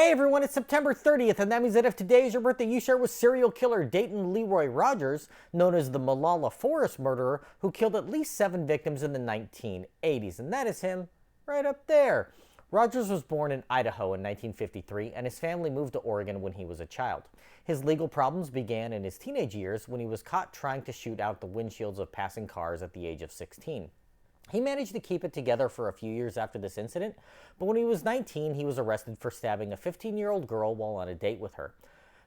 Hey everyone, it's September 30th, and that means that if today is your birthday, you share with serial killer Dayton Leroy Rogers, known as the Malala Forest murderer, who killed at least 7 victims in the 1980s. And that is him right up there. Rogers was born in Idaho in 1953, and his family moved to Oregon when he was a child. His legal problems began in his teenage years when he was caught trying to shoot out the windshields of passing cars at the age of 16. He managed to keep it together for a few years after this incident, but when he was 19, he was arrested for stabbing a 15-year-old girl while on a date with her.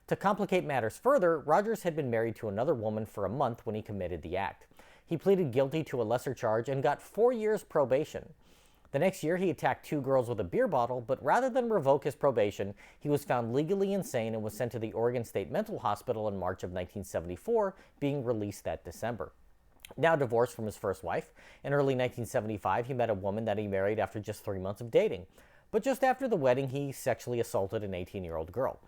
To complicate matters further, Rogers had been married to another woman for a month when he committed the act. He pleaded guilty to a lesser charge and got 4 years probation. The next year, he attacked 2 girls with a beer bottle, but rather than revoke his probation, he was found legally insane and was sent to the Oregon State Mental Hospital in March of 1974, being released that December. Now divorced from his first wife, in early 1975 he met a woman that he married after just 3 months of dating. But just after the wedding, he sexually assaulted an 18-year-old girl.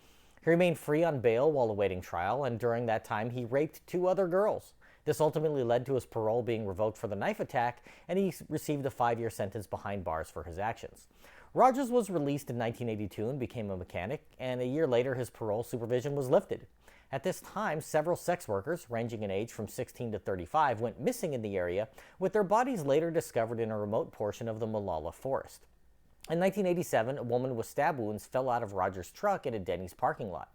He remained free on bail while awaiting trial, and during that time he raped 2 other girls. This ultimately led to his parole being revoked for the knife attack, and he received a 5-year sentence behind bars for his actions. Rogers was released in 1982 and became a mechanic, and a year later his parole supervision was lifted. At this time, several sex workers, ranging in age from 16 to 35, went missing in the area, with their bodies later discovered in a remote portion of the Malala Forest. In 1987, a woman with stab wounds fell out of Rogers' truck in a Denny's parking lot.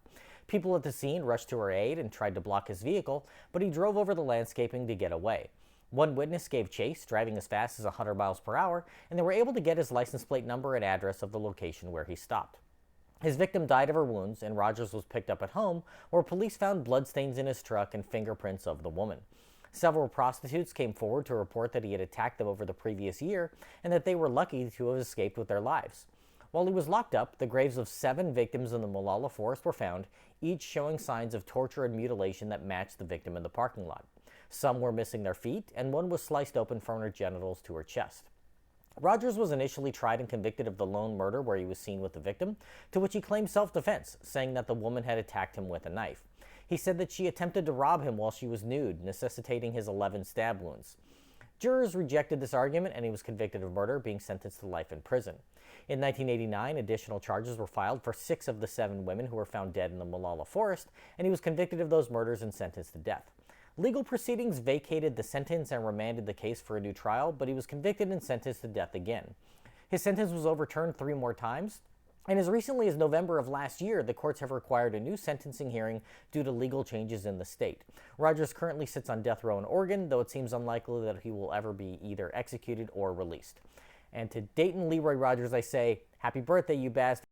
People at the scene rushed to her aid and tried to block his vehicle, but he drove over the landscaping to get away. One witness gave chase, driving as fast as 100 miles per hour, and they were able to get his license plate number and address of the location where he stopped. His victim died of her wounds, and Rogers was picked up at home, where police found bloodstains in his truck and fingerprints of the woman. Several prostitutes came forward to report that he had attacked them over the previous year, and that they were lucky to have escaped with their lives. While he was locked up, the graves of 7 victims in the Malala Forest were found, each showing signs of torture and mutilation that matched the victim in the parking lot. Some were missing their feet, and one was sliced open from her genitals to her chest. Rogers was initially tried and convicted of the lone murder where he was seen with the victim, to which he claimed self-defense, saying that the woman had attacked him with a knife. He said that she attempted to rob him while she was nude, necessitating his 11 stab wounds. Jurors rejected this argument, and he was convicted of murder, being sentenced to life in prison. In 1989, additional charges were filed for 6 of the 7 women who were found dead in the Malala Forest, and he was convicted of those murders and sentenced to death. Legal proceedings vacated the sentence and remanded the case for a new trial, but he was convicted and sentenced to death again. His sentence was overturned 3 more times, and as recently as November of last year, the courts have required a new sentencing hearing due to legal changes in the state. Rogers currently sits on death row in Oregon, though it seems unlikely that he will ever be either executed or released. And to Dayton Leroy Rogers, I say, happy birthday, you bastard.